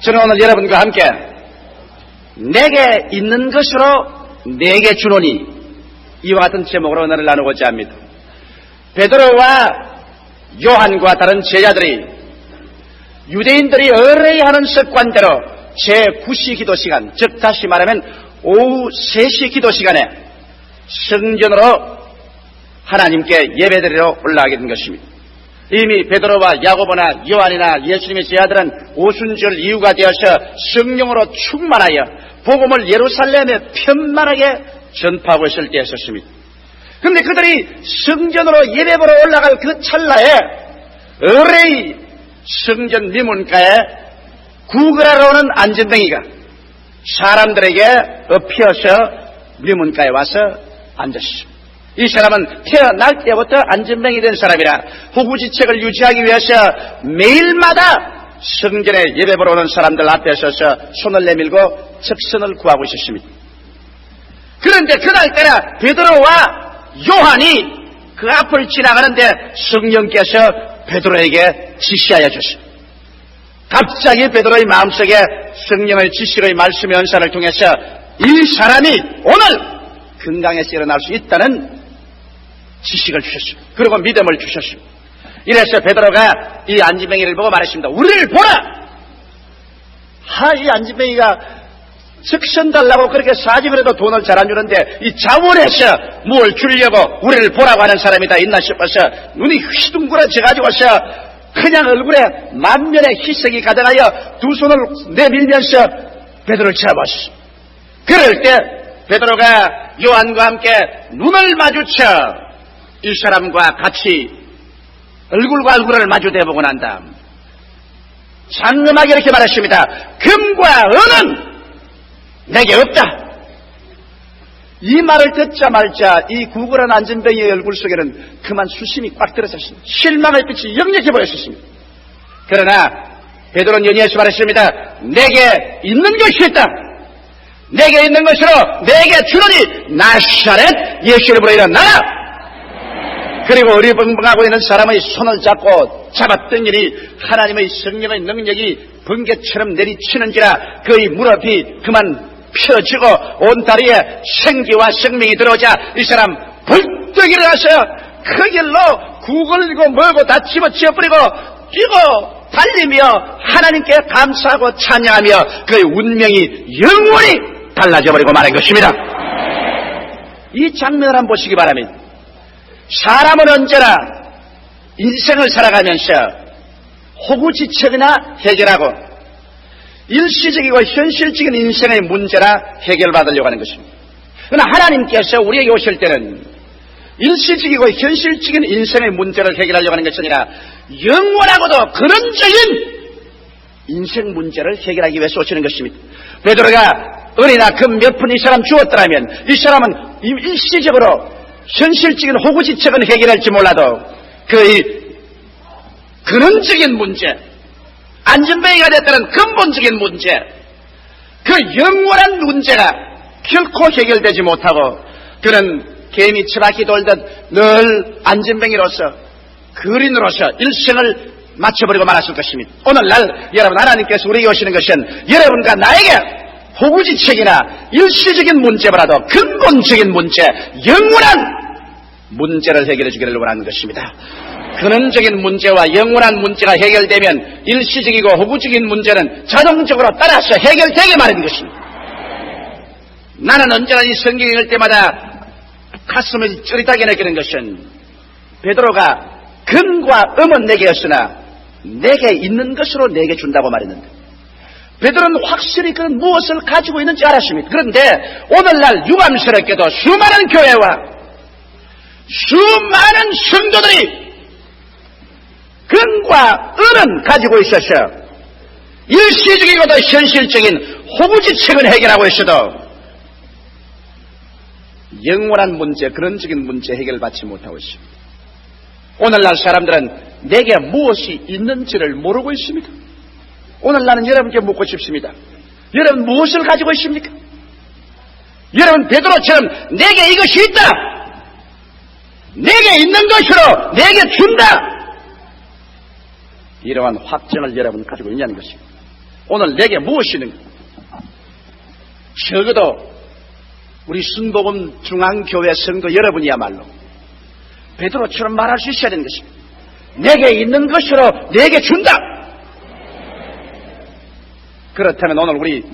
저는 오늘 여러분과 함께 내게 있는 것으로 내게 주노니 이와 같은 제목으로 오늘 나누고자 합니다. 베드로와 요한과 다른 제자들이 유대인들이 의뢰하는 습관대로 제9시 기도 시간, 즉 다시 말하면 오후 3시 기도 시간에 성전으로 하나님께 예배드리러 올라가게 된 것입니다. 이미 베드로와 야고보나 요한이나 예수님의 제자들은 오순절 이후가 되어서 성령으로 충만하여 복음을 예루살렘에 편만하게 전파하고 있을 때였었습니다. 그런데 그들이 성전으로 예배보러 올라갈 그 찰나에 의뢰의 성전 미문가에 구걸하러 오는 안전뱅이가 사람들에게 엎혀서 미문가에 와서 앉았습니다. 이 사람은 태어날 때부터 안전뱅이 된 사람이라 호구지책을 유지하기 위해서 매일마다 성전에 예배보러 오는 사람들 앞에 서서 손을 내밀고 적선을 구하고 있었습니다. 그런데 그날따라 베드로와 요한이 그 앞을 지나가는데 성령께서 베드로에게 지시하여 주셨습니다. 갑자기 베드로의 마음속에 성령의 지식의 말씀의 은사를 통해서 이 사람이 오늘 건강에서 일어날 수 있다는 지식을 주셨습니다. 그리고 믿음을 주셨습니다. 이래서 베드로가 이 안진뱅이를 보고 말했습니다. 우리를 보라! 이 안진뱅이가 적선 달라고 그렇게 사직을 해도 돈을 잘 안 주는데 이 자원해서 뭘 주려고 우리를 보라고 하는 사람이 다 있나 싶어서 눈이 휘둥그러져가지고서 그냥 얼굴에 만면의 희색이 가득하여 두 손을 내밀면서 베드로를 쳐다봤습니다. 그럴 때 베드로가 요한과 함께 눈을 마주쳐 이 사람과 같이 얼굴과 얼굴을 마주대보고 난 다음 장엄하게 이렇게 말했습니다. 금과 은은 내게 없다. 이 말을 듣자마자 이 구걸한 안전뱅이의 얼굴 속에는 그만 수심이 꽉 들어섰습니다. 실망의 빛이 역력해 보였습니다. 그러나 베드로는 연이어서 말했습니다. 내게 있는 것이 있다. 내게 있는 것으로 내게 주노니 나사렛 예수 이름으로 일어나라. 그리고 어리벙벙하고 있는 사람의 손을 잡고 잡았더니 하나님의 성령의 능력이 번개처럼 내리치는지라 그의 무릎이 그만 펴지고 온 다리에 생기와 생명이 들어오자 이 사람 벌떡 일어나서 그 길로 구걸리고 멀고 다 집어치워버리고 뛰고 달리며 하나님께 감사하고 찬양하며 그의 운명이 영원히 달라져버리고 말한 것입니다. 이 장면을 한번 보시기 바랍니다. 사람은 언제나 인생을 살아가면서 호구지책이나 해결하고 일시적이고 현실적인 인생의 문제나 해결받으려고 하는 것입니다. 그러나 하나님께서 우리에게 오실 때는 일시적이고 현실적인 인생의 문제를 해결하려고 하는 것이 아니라 영원하고도 근원적인 인생 문제를 해결하기 위해서 오시는 것입니다. 베드로가 은이나 금 몇 푼 이 사람 주었더라면 이 사람은 일시적으로 현실적인 호구지책은 해결할지 몰라도 그의 근원적인 문제, 안전뱅이가 됐다는 근본적인 문제, 그 영원한 문제가 결코 해결되지 못하고 그는 개미 처박히 돌듯 늘 안전뱅이로서 그린으로서 일생을 마쳐버리고 말았을 것입니다. 오늘날 여러분 하나님께서 우리에게 오시는 것은 여러분과 나에게 호구지책이나 일시적인 문제보다도 근본적인 문제, 영원한 문제를 해결해 주기를 원하는 것입니다. 근원적인 문제와 영원한 문제가 해결되면 일시적이고 호구적인 문제는 자동적으로 따라서 해결되게 마련인 것입니다. 나는 언제나 이 성경 읽을 때마다 가슴을 찌릿하게 느끼는 것은 베드로가 금과 음은 내게였으나 내게 있는 것으로 내게 준다고 말했는데 베드로는 확실히 그는 무엇을 가지고 있는지 알았습니다. 그런데 오늘날 유감스럽게도 수많은 교회와 수많은 성도들이 금과 은은 가지고 있어서 일시적이고도 현실적인 호구지책은 해결하고 있어도 영원한 문제, 근원적인 문제 해결받지 못하고 있습니다. 오늘날 사람들은 내게 무엇이 있는지를 모르고 있습니다. 오늘 나는 여러분께 묻고 싶습니다. 여러분 무엇을 가지고 있습니까? 여러분 베드로처럼 내게 이것이 있다. 내게 있는 것으로 내게 준다. 이러한 확증을 여러분 가지고 있냐는 것입니다. 오늘 내게 무엇이 있는가? 적어도 우리 순복음 중앙교회 성도 여러분이야말로 베드로처럼 말할 수 있어야 되는 것입니다. 내게 있는 것으로 내게 준다. 그렇다면 오늘 우리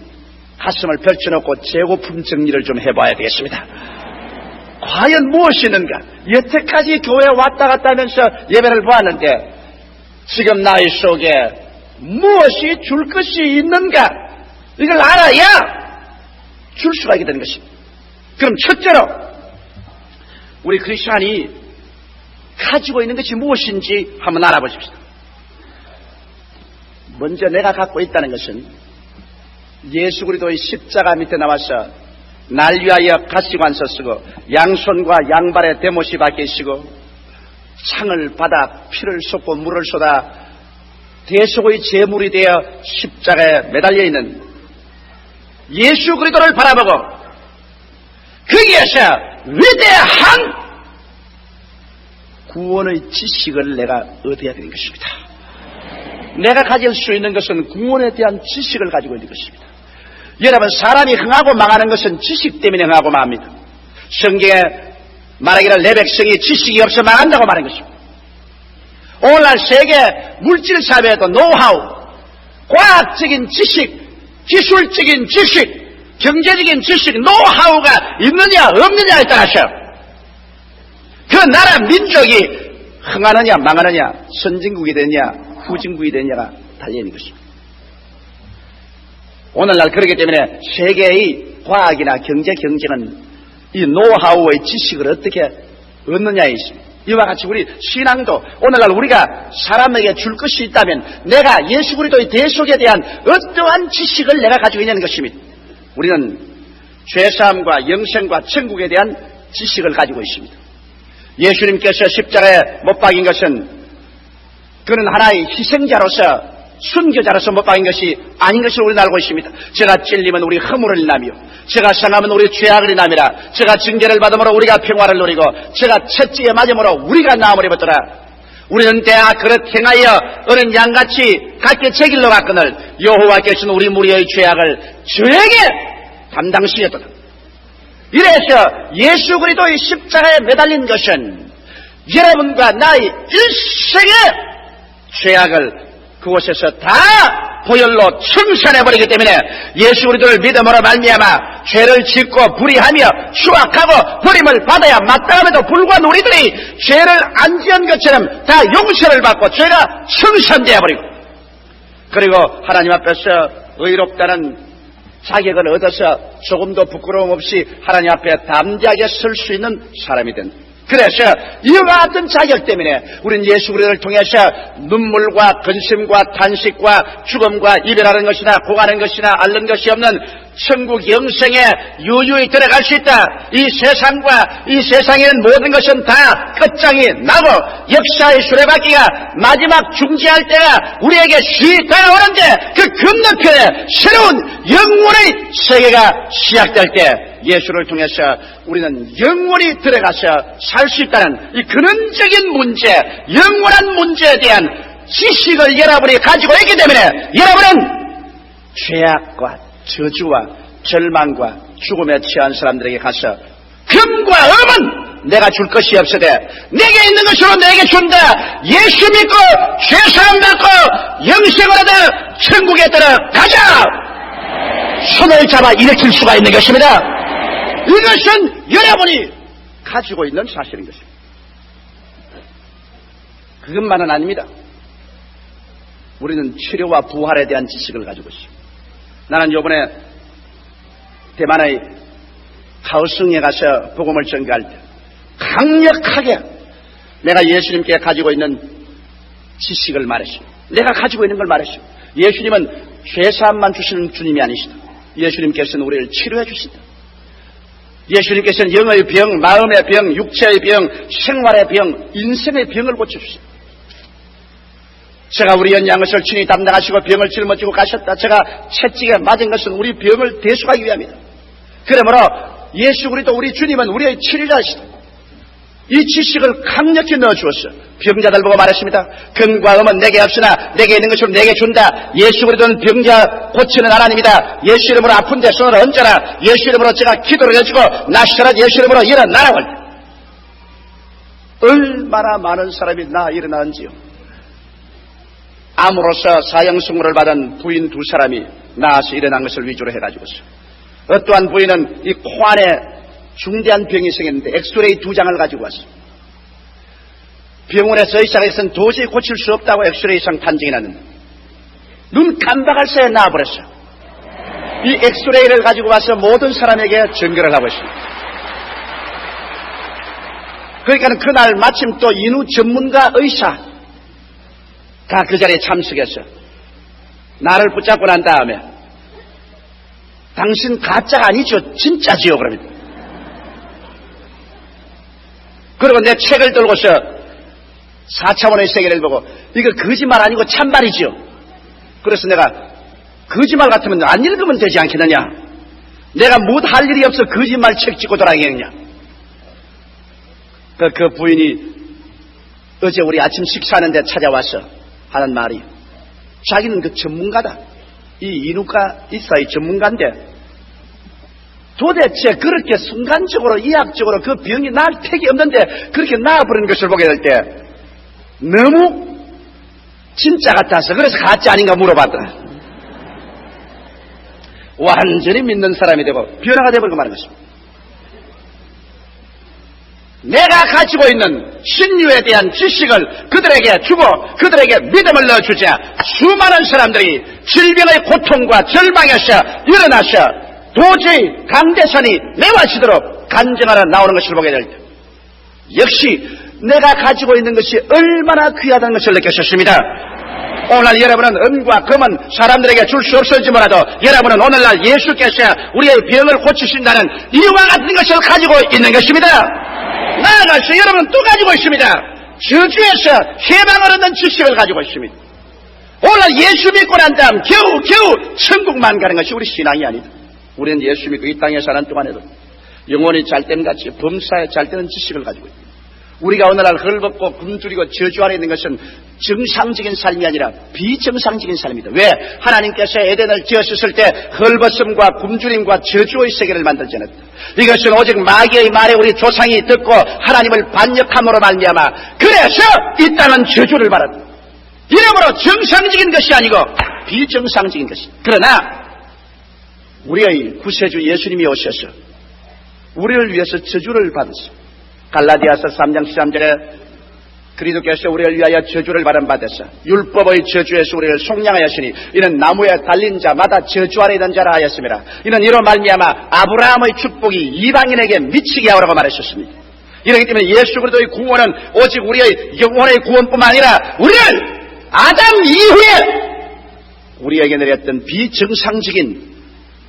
가슴을 펼쳐놓고 재고품 정리를 좀 해봐야 되겠습니다. 과연 무엇이 있는가? 여태까지 교회에 왔다 갔다 하면서 예배를 보았는데 지금 나의 속에 무엇이 줄 것이 있는가? 이걸 알아야 줄 수가 있게 되는 것입니다. 그럼 첫째로 우리 크리스찬이 가지고 있는 것이 무엇인지 한번 알아보십시오. 먼저 내가 갖고 있다는 것은 예수 그리스도의 십자가 밑에 나와서 날 위하여 가시관서 쓰고 양손과 양발에 대못이 박히시고 창을 받아 피를 쏟고 물을 쏟아 대속의 제물이 되어 십자가에 매달려 있는 예수 그리스도를 바라보고 거기에서 위대한 구원의 지식을 내가 얻어야 되는 것입니다. 내가 가질 수 있는 것은 구원에 대한 지식을 가지고 있는 것입니다. 여러분, 사람이 흥하고 망하는 것은 지식 때문에 흥하고 망합니다. 성경에 말하기를 내 백성이 지식이 없어 망한다고 말하는 것입니다. 오늘날 세계 물질 사회에도 노하우, 과학적인 지식, 기술적인 지식, 경제적인 지식, 노하우가 있느냐 없느냐에 따라서 그 나라 민족이 흥하느냐 망하느냐, 선진국이 되느냐 후진국이 되느냐가 달려있는 것입니다. 오늘날 그렇기 때문에 세계의 과학이나 경제 경쟁은 이 노하우의 지식을 어떻게 얻느냐에 있습니다. 이와 같이 우리 신앙도 오늘날 우리가 사람에게 줄 것이 있다면 내가 예수 그리스도의 대속에 대한 어떠한 지식을 내가 가지고 있냐는 것입니다. 우리는 죄사함과 영생과 천국에 대한 지식을 가지고 있습니다. 예수님께서 십자가에 못 박인 것은 그는 하나의 희생자로서 순교자로서 못 박인 것이 아닌 것을 우리는 알고 있습니다. 제가 찔리면 우리 허물을 인하며 제가 상하면 우리 죄악을 인함이라 제가 징계를 받음으로 우리가 평화를 누리고 제가 채찍에 맞음으로 우리가 나음을 입었더라. 우리는 대하 그릇 행하여 어린 양같이 각기 제 길로 갔거늘 여호와께서는 우리 무리의 죄악을 저에게 담당시켰더라. 이래서 예수 그리스도의 십자가에 매달린 것은 여러분과 나의 일생의 죄악을 그곳에서 다 보혈로 청산해버리기 때문에 예수 그리스도를 믿음으로 말미암아 죄를 짓고 불의하며 추악하고 버림을 받아야 마땅함에도 불구한 우리들이 죄를 안 지은 것처럼 다 용서를 받고 죄가 청산되어버리고 그리고 하나님 앞에서 의롭다는 자격을 얻어서 조금도 부끄러움 없이 하나님 앞에 담대하게 설 수 있는 사람이 된다. 그래서 이와 같은 자격 때문에 우리는 예수 그리스도를 통해서 눈물과 근심과 탄식과 죽음과 이별하는 것이나 고가는 것이나 앓는 것이 없는 천국 영생에 유유히 들어갈 수 있다. 이 세상과 이 세상에는 모든 것은 다 끝장이 나고 역사의 수레바퀴가 마지막 중지할 때가 우리에게 쉬 다가오는데 그 건너편에 새로운 영원의 세계가 시작될 때 예수를 통해서 우리는 영원히 들어가서 살 수 있다는 이 근원적인 문제, 영원한 문제에 대한 지식을 여러분이 가지고 있기 때문에 여러분은 죄악과 저주와 절망과 죽음에 처한 사람들에게 가서 금과 금은 내가 줄 것이 없으되 내게 있는 것으로 내게 준다. 예수 믿고 죄사함 받고 영생을 얻어 천국에 들어가자. 손을 잡아 일으킬 수가 있는 것입니다. 이것은 여러분이 가지고 있는 사실인 것입니다. 그것만은 아닙니다. 우리는 치료와 부활에 대한 지식을 가지고 있습니다. 나는 요번에 대만의 가오승에 가서 복음을 전가할 때 강력하게 내가 예수님께 가지고 있는 지식을 말했습니다. 내가 가지고 있는 걸 말했습니다. 예수님은 죄사함만 주시는 주님이 아니시다. 예수님께서는 우리를 치료해 주신다. 예수님께서는 영의 병, 마음의 병, 육체의 병, 생활의 병, 인생의 병을 고쳐주신다. 제가 우리 연양것을 친히 담당하시고 병을 짊어지고 가셨다. 제가 채찍에 맞은 것은 우리 병을 대속하기 위함이다. 그러므로 예수 그리스도 우리 주님은 우리의 치료자이시다. 이 지식을 강력히 넣어주었어. 병자들 보고 말했습니다. 근과 음은 내게 없으나 내게 있는 것으로 내게 준다. 예수 그리스도는 병자 고치는 하나님이다. 예수 이름으로 아픈데 손을 얹어라. 예수 이름으로 제가 기도를 해주고 나시라 예수 이름으로 일어나라고. 얼마나 많은 사람이 일어나는지요. 암으로서 사형승무를 받은 부인 2사람이 나와서 일어난 것을 위주로 해가지고서 어떠한 부인은 이 코 안에 중대한 병이 생겼는데 엑스레이 2장을 가지고 왔어. 병원에서 의사에서는 도저히 고칠 수 없다고 엑스레이상 판정이 났는데 눈 깜박할 새에 나와버렸어. 이 엑스레이를 가지고 와서 모든 사람에게 전결을 하고 있습니다. 그러니까 그날 마침 또 인후 전문가 의사가 그 자리에 참석했어. 나를 붙잡고 난 다음에 당신 가짜가 아니죠, 진짜지요, 그럽니다. 그리고 내 책을 들고서 4차원의 세계를 보고 이거 거짓말 아니고 참말이지요. 그래서 내가 거짓말 같으면 안 읽으면 되지 않겠느냐. 내가 못 할 일이 없어 거짓말 책 찍고 돌아다니겠냐. 그 부인이 어제 우리 아침 식사하는데 찾아와서 하는 말이 자기는 그 전문가다. 이 인후과 의사의 전문가인데 도대체 그렇게 순간적으로 이학적으로 그 병이 날 택이 없는데 그렇게 나아버리는 것을 보게 될 때 너무 진짜 같아서 그래서 가짜 아닌가 물어봤더라. 완전히 믿는 사람이 되고 변화가 되어버리고 마는 것입니다. 내가 가지고 있는 신유에 대한 지식을 그들에게 주고 그들에게 믿음을 넣어주자 수많은 사람들이 질병의 고통과 절망에서 일어나서 도저히 강대산이 메워지도록 간증하러 나오는 것을 보게 될 때 역시 내가 가지고 있는 것이 얼마나 귀하다는 것을 느꼈습니다. 오늘 여러분은 은과 금은 사람들에게 줄 수 없을지 몰라도 여러분은 오늘날 예수께서 우리의 병을 고치신다는 이와 같은 것을 가지고 있는 것입니다. 나아가서 여러분은 또 가지고 있습니다. 저주에서 해방을 얻는 지식을 가지고 있습니다. 오늘 예수 믿고 난 다음 겨우 천국만 가는 것이 우리 신앙이 아니다. 우리는 예수 믿고 이 땅에 사는 동안에도 영혼이 잘 때는 같이 범사에 잘 때는 지식을 가지고 있습니다. 우리가 오늘날 헐벗고 굶주리고 저주 아래 있는 것은 정상적인 삶이 아니라 비정상적인 삶이다. 왜? 하나님께서 에덴을 지으셨을 때 헐벗음과 굶주림과 저주의 세계를 만들지 않았다. 이것은 오직 마귀의 말에 우리 조상이 듣고 하나님을 반역함으로 말미암아 그래서 이 땅은 저주를 받았다. 이러므로 정상적인 것이 아니고 비정상적인 것이다. 그러나 우리의 구세주 예수님이 오셔서 우리를 위해서 저주를 받으시고 갈라디아서 3장 13절에 그리스도께서 우리를 위하여 저주를 받음받으사 율법의 저주에서 우리를 속량하였으니 이는 나무에 달린 자마다 저주 아래 있는 자라 하였습니다. 이는 이로 말미암아 아브라함의 축복이 이방인에게 미치게 하라고 말하셨습니다. 이렇기 때문에 예수 그리스도의 구원은 오직 우리의 영혼의 구원뿐만 아니라 우리를 아담 이후에 우리에게 내렸던 비정상적인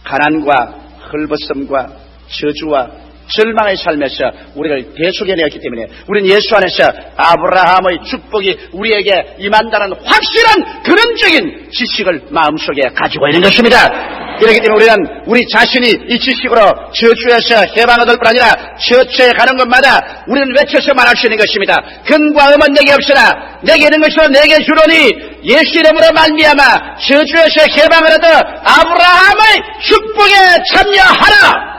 가난과 헐벗음과 저주와 절망의 삶에서 우리를 대속해내었기 때문에 우리는 예수 안에서 아브라함의 축복이 우리에게 임한다는 확실한 근원적인 지식을 마음속에 가지고 있는 것입니다. 그렇기 때문에 우리는 우리 자신이 이 지식으로 저주에서 해방을 얻을 뿐 아니라 처처에 가는 것마다 우리는 외쳐서 말할 수 있는 것입니다. 근과 음은 내게 없으나 내게 있는 것으로 내게 주노니 예수 이름으로 말미암아 저주에서 해방을 얻어 아브라함의 축복에 참여하라.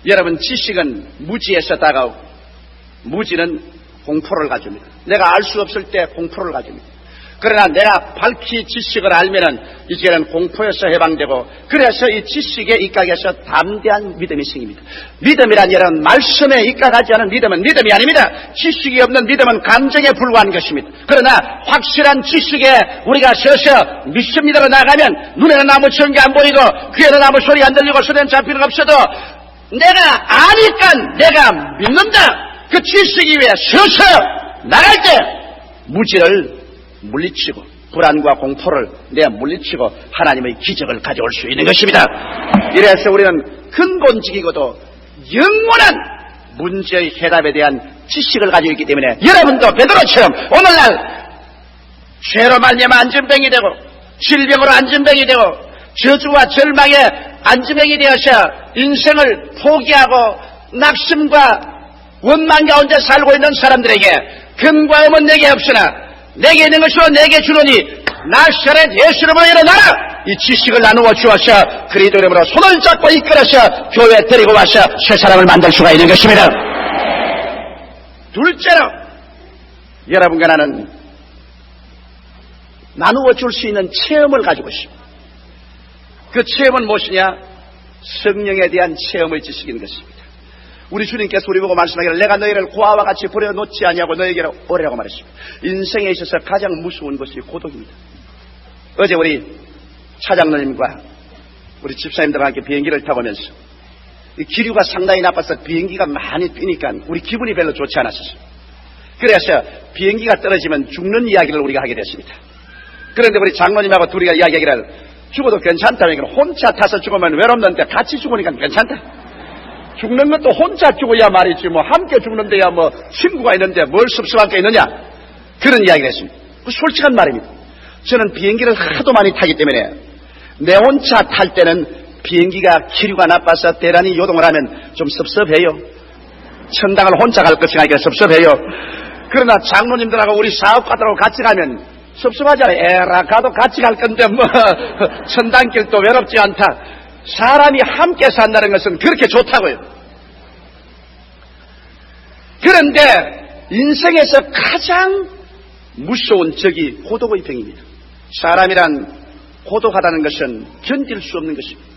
여러분, 지식은 무지에서 다가오고 무지는 공포를 가집니다. 내가 알 수 없을 때 공포를 가집니다. 그러나 내가 밝히 지식을 알면은 이제는 공포에서 해방되고 그래서 이 지식에 입각해서 담대한 믿음이 생깁니다. 믿음이란 여러분 말씀에 입각하지 않은 믿음은 믿음이 아닙니다. 지식이 없는 믿음은 감정에 불과한 것입니다. 그러나 확실한 지식에 우리가 서서 믿습니다로 나가면 눈에는 아무 전기 안 보이고 귀에는 아무 소리 안 들리고 손에는 잡히는 거 없어도 내가 아니까 내가 믿는다. 그 지식이 위에 서서 나갈 때 무지를 물리치고 불안과 공포를 내가 물리치고 하나님의 기적을 가져올 수 있는 것입니다. 이래서 우리는 근본적이고도 영원한 문제의 해답에 대한 지식을 가지고 있기 때문에 여러분도 베드로처럼 오늘날 죄로 말미암아 안전병이 되고 질병으로 안전병이 되고 저주와 절망에 안전병이 되어서 인생을 포기하고 낙심과 원망 가운데 살고 있는 사람들에게 금과 음은 내게 없으나 내게 있는 것으로 내게 주노니 나사렛 예수님으로 일어나라. 이 지식을 나누어 주어서 그리스도 이름으로 손을 잡고 이끌어서 교회에 데리고 와서 새 사람을 만들 수가 있는 것입니다. 둘째로 여러분과 나는 나누어 줄 수 있는 체험을 가지고 있습니다. 그 체험은 무엇이냐? 성령에 대한 체험의 지식인 것입니다. 우리 주님께서 우리 보고 말씀하기를 내가 너희를 고아와 같이 버려놓지 아니하고 너희에게 오리라고 말했습니다. 인생에 있어서 가장 무서운 것이 고독입니다. 어제 우리 차장님과 우리 집사님들과 함께 비행기를 타고 오면서 이 기류가 상당히 나빠서 비행기가 많이 뛰니까 우리 기분이 별로 좋지 않았었어요. 그래서 비행기가 떨어지면 죽는 이야기를 우리가 하게 됐습니다. 그런데 우리 장로님하고 둘이가 이야기하기를 죽어도 괜찮다니까 혼자 타서 죽으면 외롭는데 같이 죽으니까 괜찮다. 죽는 것도 혼자 죽어야 말이지 뭐 함께 죽는데야 뭐 친구가 있는데 뭘 섭섭한 게 있느냐, 그런 이야기를 했습니다. 그 솔직한 말입니다. 저는 비행기를 하도 많이 타기 때문에 내 혼자 탈 때는 비행기가 기류가 나빠서 대란이 요동을 하면 좀 섭섭해요. 천당을 혼자 갈 것이 아니라 섭섭해요. 그러나 장로님들하고 우리 사업가들하고 같이 가면 섭섭하잖아요. 에라 가도 같이 갈 건데 뭐 천당길도 외롭지 않다. 사람이 함께 산다는 것은 그렇게 좋다고요. 그런데 인생에서 가장 무서운 적이 고독의 병입니다. 사람이란 고독하다는 것은 견딜 수 없는 것입니다.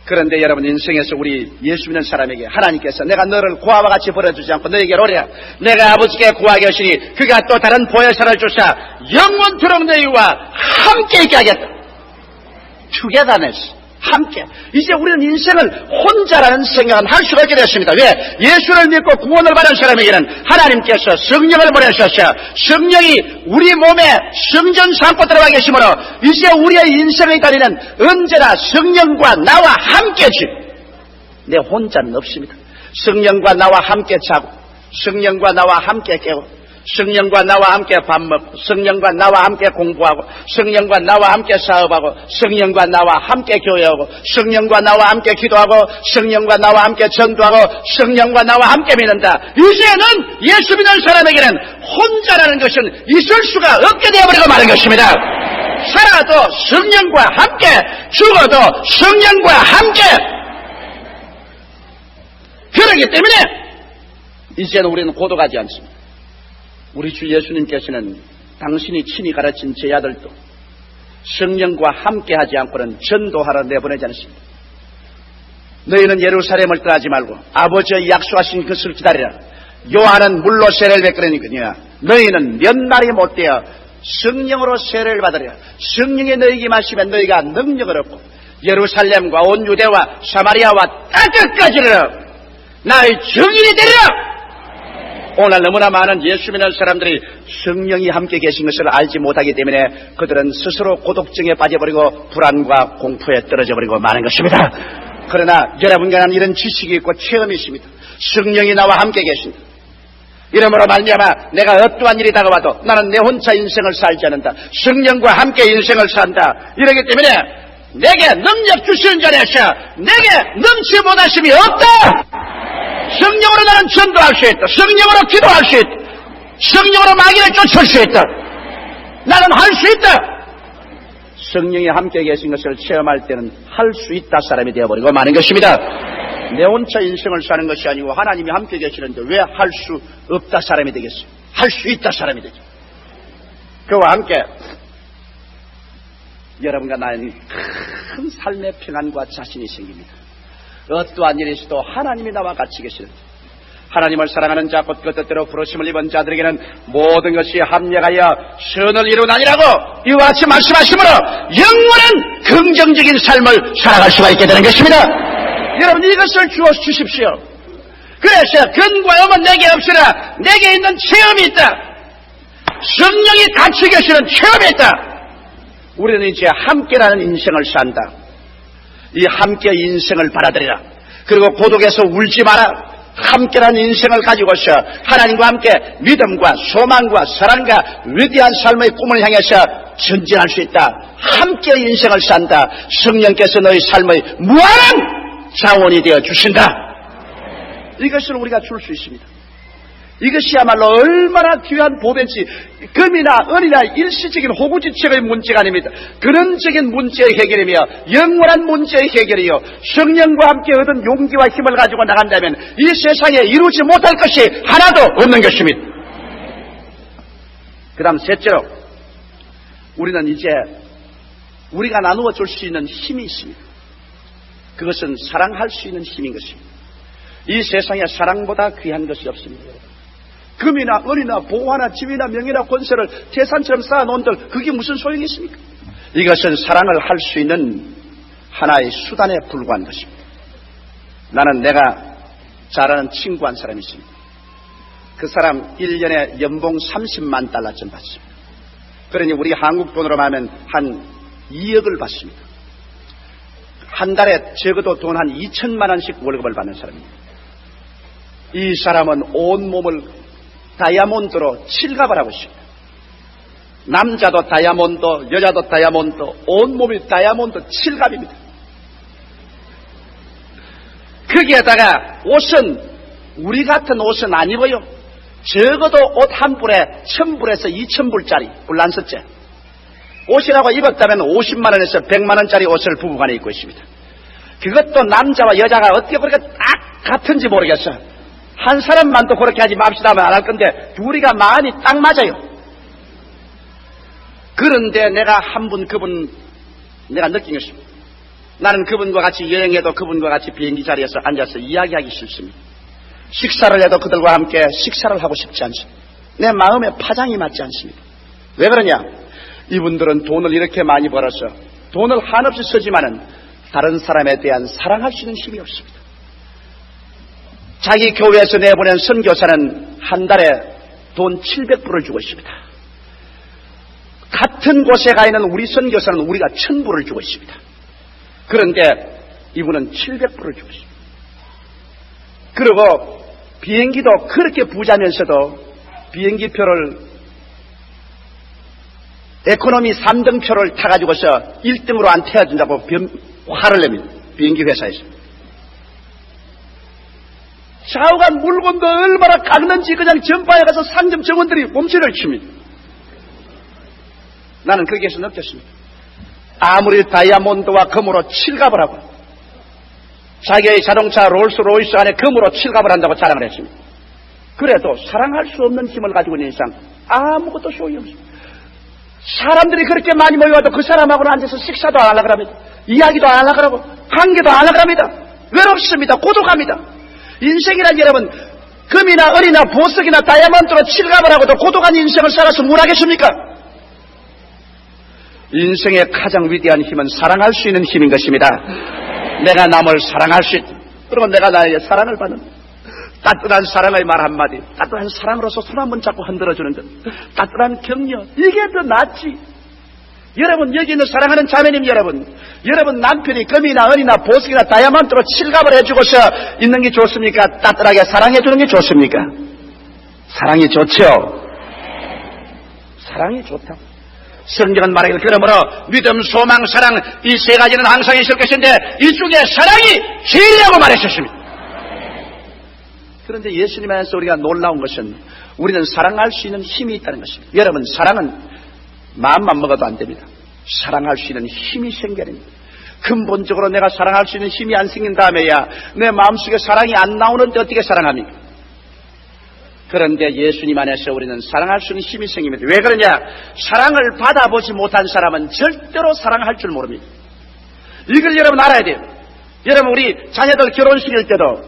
그런데 여러분, 인생에서 우리 예수 믿는 사람에게 하나님께서 내가 너를 고아와 같이 버려주지 않고 너에게 오리라. 내가 아버지께 구하게 하시니 그가 또 다른 보혜사를 주사 영원토록 너희와 함께 있게 하겠다. 투게더네스, 함께. 이제 우리는 인생을 혼자라는 생각은 할 수가 있게 됐습니다. 왜? 예수를 믿고 구원을 받은 사람에게는 하나님께서 성령을 보내셔서 성령이 우리 몸에 성전 삼고 들어가 계시므로 이제 우리의 인생의 다리는 언제나 성령과 나와 함께지, 내 혼자는 없습니다. 성령과 나와 함께 자고, 성령과 나와 함께 깨고, 성령과 나와 함께 밥 먹고, 성령과 나와 함께 공부하고, 성령과 나와 함께 사업하고, 성령과 나와 함께 교회하고, 성령과 나와 함께 기도하고, 성령과 나와 함께 전도하고, 성령과 나와 함께 믿는다. 이제는 예수 믿는 사람에게는 혼자라는 것은 있을 수가 없게 되어버리고 마는 것입니다. 살아도 성령과 함께, 죽어도 성령과 함께. 그렇기 때문에 이제는 우리는 고독하지 않습니다. 우리 주 예수님께서는 당신이 친히 가르친 제 아들도 성령과 함께하지 않고는 전도하러 내보내지 않습니다. 너희는 예루살렘을 떠나지 말고 아버지의 약속하신 것을 기다리라. 요한은 물로 세례를 베풀으니까 너희는 몇 날이 못되어 성령으로 세례를 받으리라. 성령이 너희에게 마시면 너희가 능력을 얻고 예루살렘과 온 유대와 사마리아와 땅끝까지를 나의 증인이 되리라. 오늘 너무나 많은 예수 믿는 사람들이 성령이 함께 계신 것을 알지 못하기 때문에 그들은 스스로 고독증에 빠져버리고 불안과 공포에 떨어져버리고 마는 것입니다. 그러나 여러분과 나는 이런 지식이 있고 체험이 있습니다. 성령이 나와 함께 계신다. 이러므로 말미암아 내가 어떠한 일이 다가와도 나는 내 혼자 인생을 살지 않는다. 성령과 함께 인생을 산다. 이러기 때문에 내게 능력 주시는 자리에서 내게 넘치 못하심이 없다. 성령으로 나는 전도할 수 있다. 성령으로 기도할 수 있다. 성령으로 마귀를 쫓을 수 있다. 나는 할 수 있다. 성령이 함께 계신 것을 체험할 때는 할 수 있다 사람이 되어버리고 마는 것입니다. 내 혼자 인생을 사는 것이 아니고 하나님이 함께 계시는데 왜 할 수 없다 사람이 되겠어요? 할 수 있다 사람이 되죠. 그와 함께 여러분과 나는 큰 삶의 평안과 자신이 생깁니다. 어떠한 일이 있어도 하나님이 나와 같이 계시는, 하나님을 사랑하는 자 곧 그 뜻대로 부르심을 입은 자들에게는 모든 것이 합력하여 선을 이루나니라고 이와 같이 말씀하시므로 영원한 긍정적인 삶을 살아갈 수가 있게 되는 것입니다. 여러분, 이것을 주어 주십시오. 그래서 근과 음은 내게 없으나 내게 있는 체험이 있다. 성령이 같이 계시는 체험이 있다. 우리는 이제 함께라는 인생을 산다. 이 함께 인생을 받아들이라. 그리고 고독에서 울지 마라. 함께라는 인생을 가지고서 하나님과 함께 믿음과 소망과 사랑과 위대한 삶의 꿈을 향해서 전진할 수 있다. 함께 인생을 산다. 성령께서 너희 삶의 무한한 자원이 되어 주신다. 이것을 우리가 줄 수 있습니다. 이것이야말로 얼마나 귀한 보배인지. 금이나 은이나 일시적인 호구지책의 문제가 아닙니다. 근원적인 문제의 해결이며 영원한 문제의 해결이요, 성령과 함께 얻은 용기와 힘을 가지고 나간다면 이 세상에 이루지 못할 것이 하나도 없는 것입니다. 그 다음 셋째로, 우리는 이제 우리가 나누어 줄 수 있는 힘이 있습니다. 그것은 사랑할 수 있는 힘인 것입니다. 이 세상에 사랑보다 귀한 것이 없습니다. 금이나 은이나 보화나 집이나 명예나 권세를 재산처럼 쌓아놓은들 그게 무슨 소용이 있습니까? 이것은 사랑을 할 수 있는 하나의 수단에 불과한 것입니다. 나는 내가 잘 아는 친구 한 사람이 있습니다. 그 사람 1년에 연봉 30만 달러쯤 받습니다. 그러니 우리 한국 돈으로 하면 한 2억을 받습니다. 한 달에 적어도 돈 한 2천만 원씩 월급을 받는 사람입니다. 이 사람은 온몸을 다이아몬드로 칠갑을 하고 있습니다. 남자도 다이아몬드, 여자도 다이아몬드, 온몸이 다이아몬드 칠갑입니다. 거기에다가 옷은 우리 같은 옷은 안 입어요. 적어도 옷 한 불에 1,000불에서 2,000불짜리 불란서째 옷이라고 입었다면 50만 원에서 100만 원짜리 옷을 부부간에 입고 있습니다. 그것도 남자와 여자가 어떻게 그렇게 딱 같은지 모르겠어요. 한 사람만도 그렇게 하지 맙시다 하면 안 할 건데 둘이가 마음이 딱 맞아요. 그런데 내가 한 분 그분 내가 느낀 것입니다. 나는 그분과 같이 여행해도 그분과 같이 비행기 자리에서 앉아서 이야기하기 싫습니다. 식사를 해도 그들과 함께 식사를 하고 싶지 않습니다. 내 마음에 파장이 맞지 않습니다. 왜 그러냐? 이분들은 돈을 이렇게 많이 벌어서 돈을 한없이 쓰지만은 다른 사람에 대한 사랑할 수 있는 힘이 없습니다. 자기 교회에서 내보낸 선교사는 한 달에 돈 700불을 주고 있습니다. 같은 곳에 가 있는 우리 선교사는 우리가 1,000불을 주고 있습니다. 그런데 이분은 700불을 주고 있습니다. 그리고 비행기도 그렇게 부자면서도 비행기표를 에코노미 3등표를 타가지고서 1등으로 안 태워준다고 화를 냅니다. 비행기 회사에서. 좌우간 물건도 얼마나 깎는지 그냥 전파에 가서 상점 정원들이 몸치를 칩니다. 나는 거기에서 느꼈습니다. 아무리 다이아몬드와 금으로 칠갑을 하고 자기의 자동차 롤스로이스 안에 금으로 칠갑을 한다고 자랑을 했습니다. 그래도 사랑할 수 없는 힘을 가지고 있는 이상 아무것도 소용없습니다. 사람들이 그렇게 많이 모여와도 그 사람하고는 앉아서 식사도 안 하려고 합니다. 이야기도 안 하려고 하고 관계도 안 하려고 합니다. 외롭습니다. 고독합니다. 인생이란 여러분, 금이나 은이나 보석이나 다이아몬드로 칠갑을 하고도 고독한 인생을 살아서 뭘 하겠습니까? 인생의 가장 위대한 힘은 사랑할 수 있는 힘인 것입니다. 내가 남을 사랑할 수 있다. 그리고 내가 나에게 사랑을 받는 따뜻한 사랑의 말 한마디, 따뜻한 사랑으로서 손 한번 잡고 흔들어주는 것, 따뜻한 격려, 이게 더 낫지. 여러분, 여기 있는 사랑하는 자매님 여러분, 여러분 남편이 금이나 은이나 보석이나 다이아몬드로 칠갑을 해주고서 있는 게 좋습니까? 따뜻하게 사랑해주는 게 좋습니까? 사랑이 좋죠. 사랑이 좋다. 성경은 말하기를 그러므로 믿음, 소망, 사랑 이 세 가지는 항상 있을 것인데 이 중에 사랑이 제일이라고 말하셨습니다. 그런데 예수님 안에서 우리가 놀라운 것은 우리는 사랑할 수 있는 힘이 있다는 것입니다. 여러분, 사랑은 마음만 먹어도 안 됩니다. 사랑할 수 있는 힘이 생겨야 됩니다. 근본적으로 내가 사랑할 수 있는 힘이 안 생긴 다음에야 내 마음속에 사랑이 안 나오는데 어떻게 사랑합니까? 그런데 예수님 안에서 우리는 사랑할 수 있는 힘이 생깁니다. 왜 그러냐? 사랑을 받아보지 못한 사람은 절대로 사랑할 줄 모릅니다. 이걸 여러분 알아야 돼요. 여러분, 우리 자녀들 결혼식일 때도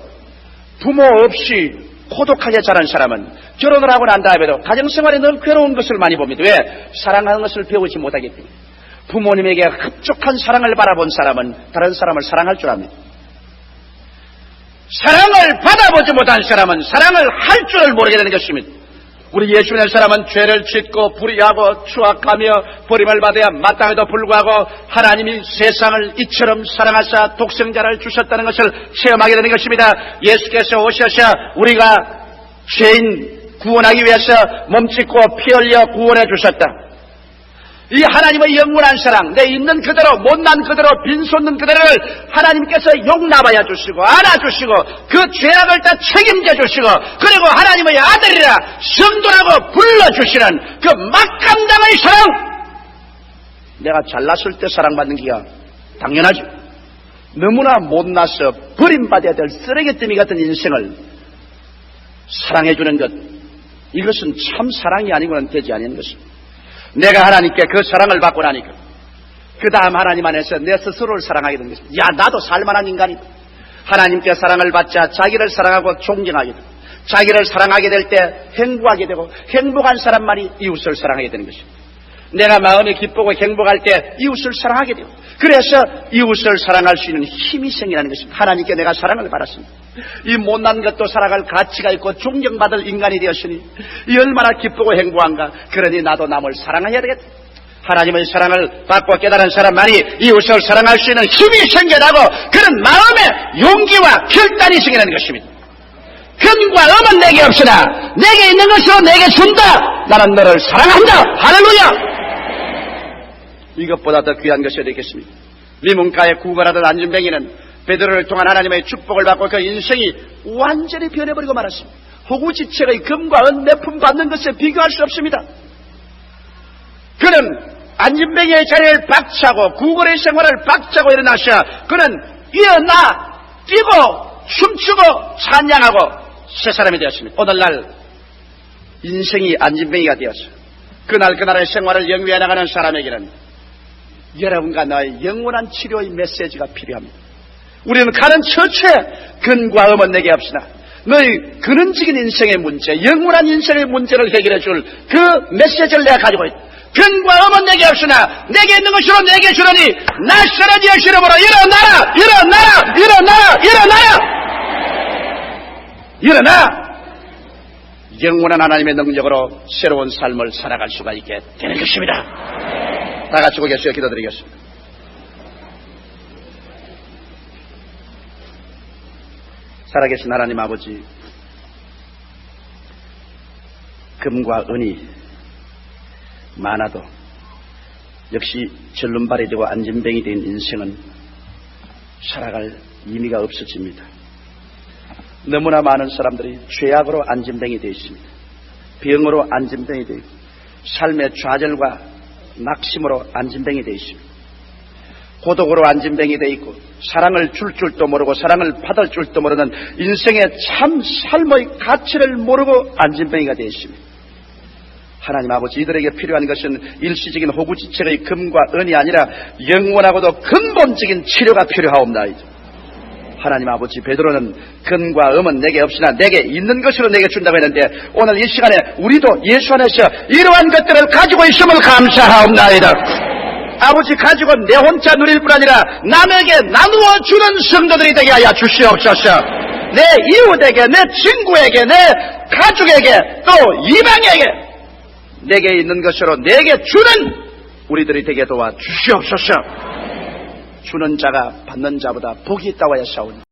부모 없이 고독하게 자란 사람은 결혼을 하고 난 다음에도 가정생활에 늘 괴로운 것을 많이 봅니다. 왜? 사랑하는 것을 배우지 못하기 때문에. 부모님에게 흡족한 사랑을 바라본 사람은 다른 사람을 사랑할 줄 압니다. 사랑을 받아보지 못한 사람은 사랑을 할 줄을 모르게 되는 것입니다. 우리 예수 믿는 사람은 죄를 짓고 불의하고 추악하며 버림을 받아야 마땅해도 불구하고 하나님이 세상을 이처럼 사랑하사 독생자를 주셨다는 것을 체험하게 되는 것입니다. 예수께서 오셔서 우리가 죄인 구원하기 위해서 몸짓고 피 흘려 구원해 주셨다. 이 하나님의 영원한 사랑, 내 있는 그대로, 못난 그대로, 빈손는 그대로를 하나님께서 용납하여 주시고 안아주시고 그 죄악을 다 책임져 주시고 그리고 하나님의 아들이라 성도라고 불러주시는 그 막강당의 사랑, 내가 잘났을 때 사랑받는 기가 당연하죠. 너무나 못나서 버림받아야 될 쓰레기더미 같은 인생을 사랑해주는 것, 이것은 참 사랑이 아니고는 되지 않는 것입니다. 내가 하나님께 그 사랑을 받고 나니까 그 다음 하나님 안에서 내 스스로를 사랑하게 된 것입니다. 야, 나도 살만한 인간이다. 하나님께 사랑을 받자 자기를 사랑하고 존경하게 되고 자기를 사랑하게 될 때 행복하게 되고 행복한 사람만이 이웃을 사랑하게 되는 것입니다. 내가 마음이 기쁘고 행복할 때 이웃을 사랑하게 되고 그래서 이웃을 사랑할 수 있는 힘이 생기는 것입니다. 하나님께 내가 사랑을 받았습니다. 이 못난 것도 살아갈 가치가 있고 존경받을 인간이 되었으니 이 얼마나 기쁘고 행복한가. 그러니 나도 남을 사랑해야 되겠다. 하나님의 사랑을 받고 깨달은 사람만이 이웃을 사랑할 수 있는 힘이 생겨나고 그런 마음의 용기와 결단이 생기는 것입니다. 근과 음은 내게 없으나 내게 있는 것으로 내게 준다. 나는 너를 사랑한다. 할렐루야. 이것보다 더 귀한 것이 어디 있겠습니까? 미문가에 구걸하던 안진뱅이는 베드로를 통한 하나님의 축복을 받고 그 인생이 완전히 변해버리고 말았습니다. 호구지책의 금과 은 내품 받는 것에 비교할 수 없습니다. 그는 안진뱅이의 자리를 박차고 구걸의 생활을 박차고 일어나셔 그는 일어나 뛰고 춤추고 찬양하고 새 사람이 되었습니다. 오늘날 인생이 안진뱅이가 되었어. 그날의 생활을 영위해 나가는 사람에게는 여러분과 나의 영원한 치료의 메시지가 필요합니다. 우리는 가는 처처에 근과 음은 내게 없으나 너희 근원적인 인생의 문제, 영원한 인생의 문제를 해결해 줄 그 메시지를 내가 가지고 있다. 근과 음은 내게 없으나 내게 있는 것으로 내게 주려니 나사렛 예수 이름으로 일어나라! 일어나라! 일어나라! 일어나라! 일어나! 영원한 하나님의 능력으로 새로운 삶을 살아갈 수가 있게 되는 것입니다. 다 같이 고개 숙여 기도드리겠습니다. 살아계신 하나님 아버지, 금과 은이 많아도 역시 절름발이 되고 안진뱅이 된 인생은 살아갈 의미가 없어집니다. 너무나 많은 사람들이 죄악으로 안진뱅이 되어 있습니다. 병으로 안진뱅이 되어 있고 삶의 좌절과 낙심으로 안진뱅이 되어 있습니다. 고독으로 안진뱅이 되어 있고 사랑을 줄 줄도 모르고 사랑을 받을 줄도 모르는 인생의 참 삶의 가치를 모르고 안진뱅이가 되어 있습니다. 하나님 아버지, 이들에게 필요한 것은 일시적인 호구지책의 금과 은이 아니라 영원하고도 근본적인 치료가 필요하옵나이다. 하나님 아버지, 베드로는 근과 음은 내게 없으나 내게 있는 것으로 내게 준다고 했는데 오늘 이 시간에 우리도 예수 안에서 이러한 것들을 가지고 있음을 감사하옵나이다. 아버지, 가지고 내 혼자 누릴 뿐 아니라 남에게 나누어 주는 성도들이 되게 하여 주시옵소서. 내 이웃에게, 내 친구에게, 내 가족에게, 또 이방에게 내게 있는 것으로 내게 주는 우리들이 되게 도와 주시옵소서. 주는 자가 받는 자보다 복이 있다고 하였사오니